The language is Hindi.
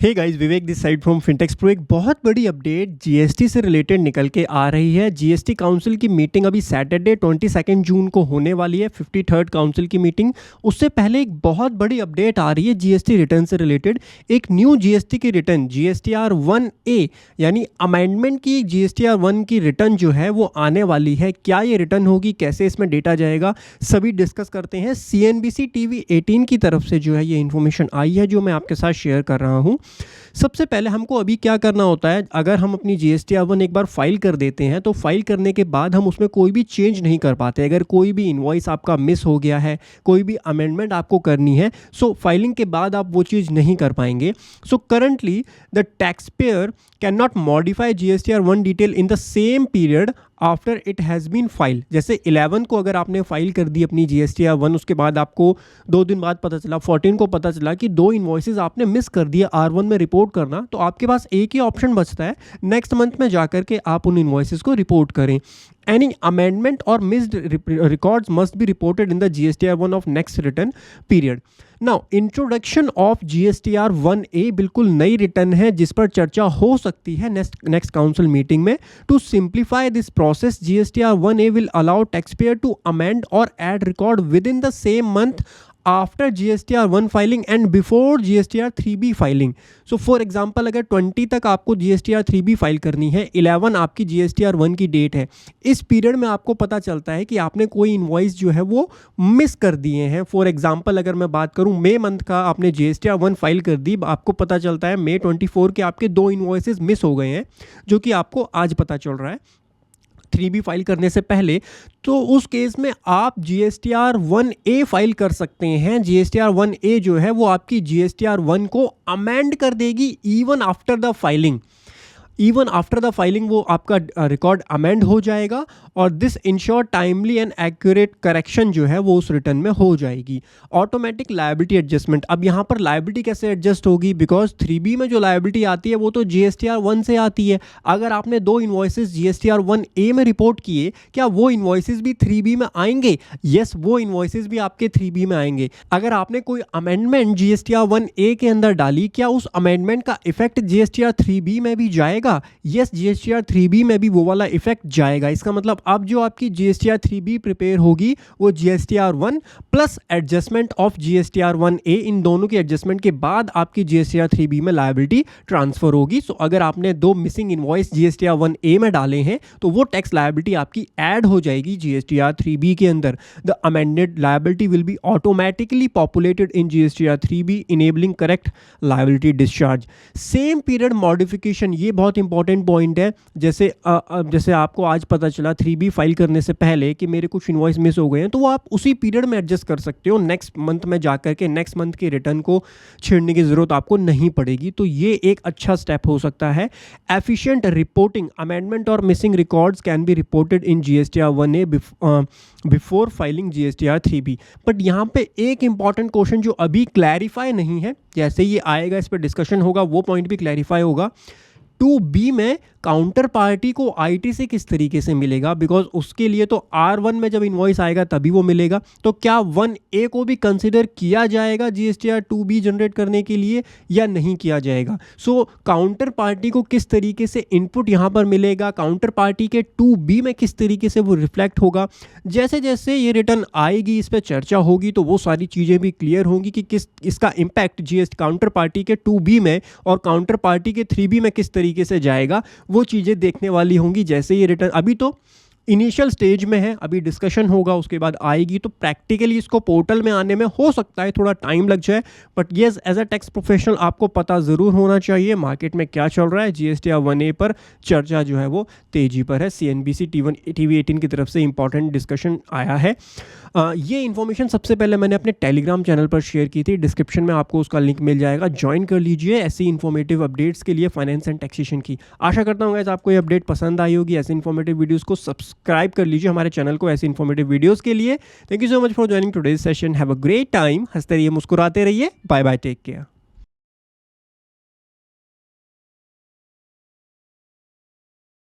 Hey guys, Vivek this side from Fintex Pro. एक बहुत बड़ी अपडेट जीएसटी से रिलेटेड निकल के आ रही है। जीएसटी काउंसिल की मीटिंग अभी सैटरडे 22 जून को होने वाली है, 53rd काउंसिल की मीटिंग। उससे पहले एक बहुत बड़ी अपडेट आ रही है जीएसटी रिटर्न से रिलेटेड। एक न्यू जीएसटी की रिटर्न जीएसटीआर 1A यानी अमेंडमेंट की जीएसटीआर 1 की रिटर्न जो है वो आने वाली है। क्या ये रिटर्न होगी, कैसे इसमें डेटा जाएगा, सभी डिस्कस करते हैं। CNBC TV 18 की तरफ से जो है ये इन्फॉर्मेशन आई है जो मैं आपके साथ शेयर कर रहा हूँ। सबसे पहले हमको अभी क्या करना होता है, अगर हम अपनी जीएसटीआर 1 एक बार फाइल कर देते हैं तो फाइल करने के बाद हम उसमें कोई भी चेंज नहीं कर पाते। अगर कोई भी इनवॉइस आपका मिस हो गया है, कोई भी अमेंडमेंट आपको करनी है, सो फाइलिंग के बाद आप वो चीज़ नहीं कर पाएंगे। So currently the tax payer can not modify GSTR 1 detail in the same period after it has been file. जैसे 11 को अगर आपने फाइल कर दी अपनी जीएसटीआर 1, उसके बाद आपको 2 दिन बाद पता चला, 14 को पता चला कि 2 इनवॉइसेस आपने मिस कर दिए R1 में रिपोर्ट करना, तो आपके पास एक ही ऑप्शन बचता है, नेक्स्ट मंथ में जाकर के आप उन इनवॉइसेस को रिपोर्ट करें। Any amendment or missed records must be reported in the GSTR 1 of next return period. Now, introduction of GSTR 1A बिल्कुल नई रिटर्न है जिस पर चर्चा हो सकती है नेक्स्ट काउंसिल मीटिंग में। To simplify this process, GSTR 1A will allow taxpayer to amend or add record within the same month after GSTR 1 filing and before GSTR 3B filing. So for example अगर 20 तक आपको GSTR 3B फाइल करनी है, 11 आपकी GSTR 1 की डेट है, इस पीरियड में आपको पता चलता है कि आपने कोई इनवॉइस जो है वो मिस कर दिए हैं। फॉर एग्जांपल अगर मैं बात करूं, मई मंथ का आपने GSTR 1 फाइल कर दी, आपको पता चलता है मई 24 के आपके 2 इनवॉइसेस मिस हो गए हैं जो कि आपको आज पता चल रहा है 3B फाइल करने से पहले। तो उस केस में आप GSTR 1A फाइल कर सकते हैं। GSTR 1A जो है वो आपकी GSTR 1 को अमेंड कर देगी even after the filing. Even after the filing वो आपका रिकॉर्ड अमेंड हो जाएगा और this ensure timely and accurate correction जो है वो उस रिटर्न में हो जाएगी। ऑटोमेटिक लायबिलिटी एडजस्टमेंट, अब यहाँ पर लायबिलिटी कैसे एडजस्ट होगी, बिकॉज 3B में जो लायबिलिटी आती है वो तो GSTR 1 से आती है। अगर आपने 2 इन्वॉइसेस GSTR 1A में रिपोर्ट किए, क्या वो इन्वॉइसेस भी 3B में आएंगे? यस, वो इन्वॉइसेस भी आपके 3B में आएंगे। अगर आपने कोई अमेंडमेंट GSTR 1A के अंदर डाली, क्या उस अमेंडमेंट का इफेक्ट GSTR 3B में भी जाएगा? यस, GSTR 3B में भी वो वाला इफेक्ट जाएगा। इसका मतलब अब जो आपकी GSTR 3B प्रिपेयर होगी वो GSTR 1 plus adjustment of GSTR 1A, इन दोनों की एडजस्टमेंट के बाद आपकी GSTR 3B में लायबिलिटी ट्रांसफर होगी। सो अगर आपने 2 मिसिंग इनवॉइस GSTR 1A में डाले हैं तो वो टैक्स लायबिलिटी आपकी ऐड हो जाएगी GSTR 3B के अंदर। The amended liability will be automatically populated in GSTR 3B enabling correct liability discharge. Same period modification, ये बहुत इंपॉर्टेंट पॉइंट है। जैसे आपको आज पता चला 3B फाइल करने से पहले कि मेरे कुछ इनवॉइस मिस हो गए हैं, तो वो आप उसी पीरियड में एडजस्ट कर सकते हो। नेक्स्ट मंथ में जाकर के नेक्स्ट मंथ के रिटर्न को छेड़ने की ज़रूरत आपको नहीं पड़ेगी। तो ये एक अच्छा स्टेप हो सकता है। एफिशिएंट रिपोर्टिंग, अमेंडमेंट और missing records can be reported in GSTR 1A before filing GSTR 3B। But यहाँ पे एक इंपॉर्टेंट क्वेश्चन जो अभी क्लैरिफाई नहीं है, जैसे ये आएगा इस पर डिस्कशन होगा, वो पॉइंट भी क्लैरिफाई होगा। 2B में काउंटर पार्टी को ITC किस तरीके से मिलेगा, बिकॉज उसके लिए तो R1 में जब इनवॉइस आएगा तभी वो मिलेगा। तो क्या 1A को भी कंसिडर किया जाएगा GSTR 2B जनरेट करने के लिए या नहीं किया जाएगा? सो काउंटर पार्टी को किस तरीके से इनपुट यहाँ पर मिलेगा, काउंटर पार्टी के 2B में किस तरीके से वो रिफ्लेक्ट होगा, जैसे जैसे ये रिटर्न आएगी इस पर चर्चा होगी तो वो सारी चीज़ें भी क्लियर होंगी कि किस इसका इम्पैक्ट GST काउंटर पार्टी के 2B में और काउंटर पार्टी के 3B में किस तरीके से जाएगा, वो चीज़ें देखने वाली होंगी जैसे ये रिटर्न। अभी तो इनिशियल स्टेज में है, अभी डिस्कशन होगा, उसके बाद आएगी तो प्रैक्टिकली इसको पोर्टल में आने में हो सकता है थोड़ा टाइम लग जाए। But yes, as a tax professional आपको पता ज़रूर होना चाहिए मार्केट में क्या चल रहा है। GSTR 1A पर चर्चा जो है वो तेज़ी पर है। CNBC TV 18 की तरफ से इंपॉर्टेंट डिस्कशन आया है। ये इन्फॉर्मेशन सबसे पहले मैंने अपने टेलीग्राम चैनल पर शेयर की थी, डिस्क्रिप्शन में आपको उसका लिंक मिल जाएगा, ज्वाइन कर लीजिए ऐसी इन्फॉर्मेटिव अपडेट्स के लिए फाइनेंस एंड टैक्सेशन की। आशा करता हूँ आपको ये अपडेट पसंद आई होगी। ऐसे इन्फॉर्मेटिव वीडियोज़ को सब्सक्राइब कर लीजिए हमारे चैनल को ऐसे इन्फॉर्मेटिव वीडियोस के लिए। Thank you so much for joining today's session. Have a great time. हंसते रहिए, मुस्कुराते रहिए। Bye bye, take care.